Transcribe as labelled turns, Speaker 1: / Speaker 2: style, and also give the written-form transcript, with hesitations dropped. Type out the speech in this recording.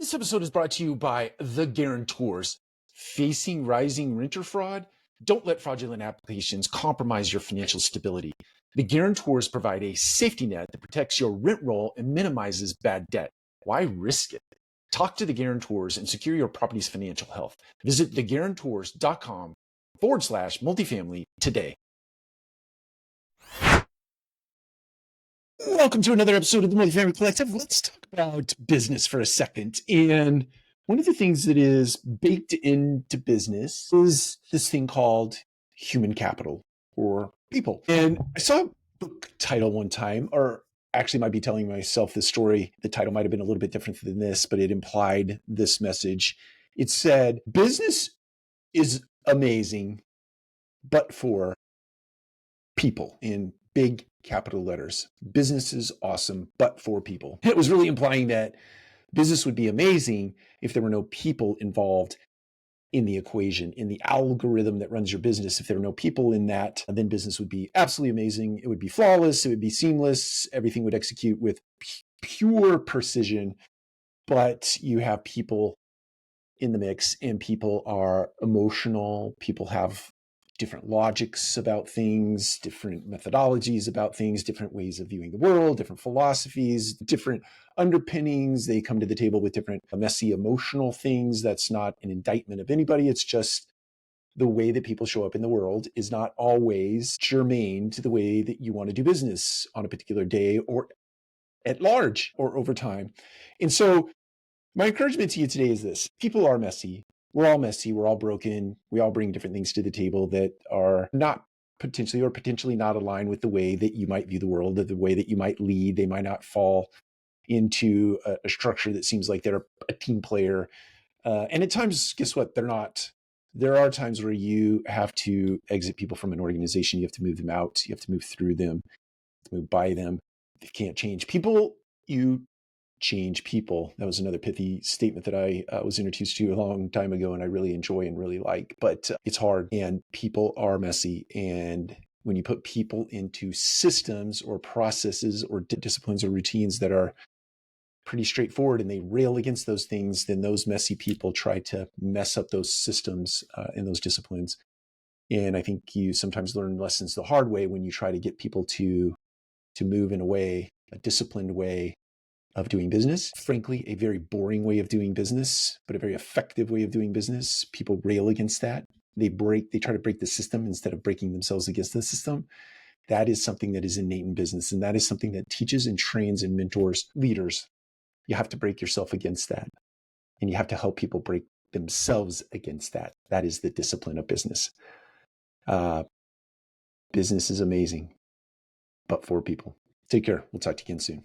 Speaker 1: This episode is brought to you by The Guarantors. Facing rising renter fraud? Don't let fraudulent applications compromise your financial stability. The Guarantors provide a safety net that protects your rent roll and minimizes bad debt. Why risk it? Talk to The Guarantors and secure your property's financial health. Visit theguarantors.com/multifamily today. Welcome to another episode of the Multifamily Collective. Let's talk about business for a second. And one of the things that is baked into business is this thing called human capital or people. And I saw a book title one time, or actually might be telling myself this story. The title might have been a little bit different than this, but it implied this message. It said, business is amazing, but for people, in big capital letters. Business is awesome, but for people. It was really implying that business would be amazing if there were no people involved in the equation, in the algorithm that runs your business. If there were no people in that, then business would be absolutely amazing. It would be flawless. It would be seamless. Everything would execute with pure precision. But you have people in the mix, and people are emotional. People have different logics about things, different methodologies about things, different ways of viewing the world, different philosophies, different underpinnings. They come to the table with different messy emotional things. That's not an indictment of anybody. It's just the way that people show up in the world is not always germane to the way that you want to do business on a particular day or at large or over time. And so my encouragement to you today is this: people are messy. We're all messy. We're all broken. We all bring different things to the table that are not potentially not aligned with the way that you might view the world, or the way that you might lead. They might not fall into a structure that seems like they're a team player. And at times, guess what? They're not. There are times where you have to exit people from an organization. You have to move them out. You have to move through them, move by them. They can't change people. You change people. That was another pithy statement that I was introduced to a long time ago, and I really enjoy and really like. But it's hard, and people are messy. And when you put people into systems or processes or disciplines or routines that are pretty straightforward, and they rail against those things, then those messy people try to mess up those systems and those disciplines. And I think you sometimes learn lessons the hard way when you try to get people to move in a disciplined way of doing business. Frankly, a very boring way of doing business, but a very effective way of doing business. People rail against that. They try to break the system instead of breaking themselves against the system. That is something that is innate in business. And that is something that teaches and trains and mentors leaders. You have to break yourself against that. And you have to help people break themselves against that. That is the discipline of business. Business is amazing, but for people. Take care. We'll talk to you again soon.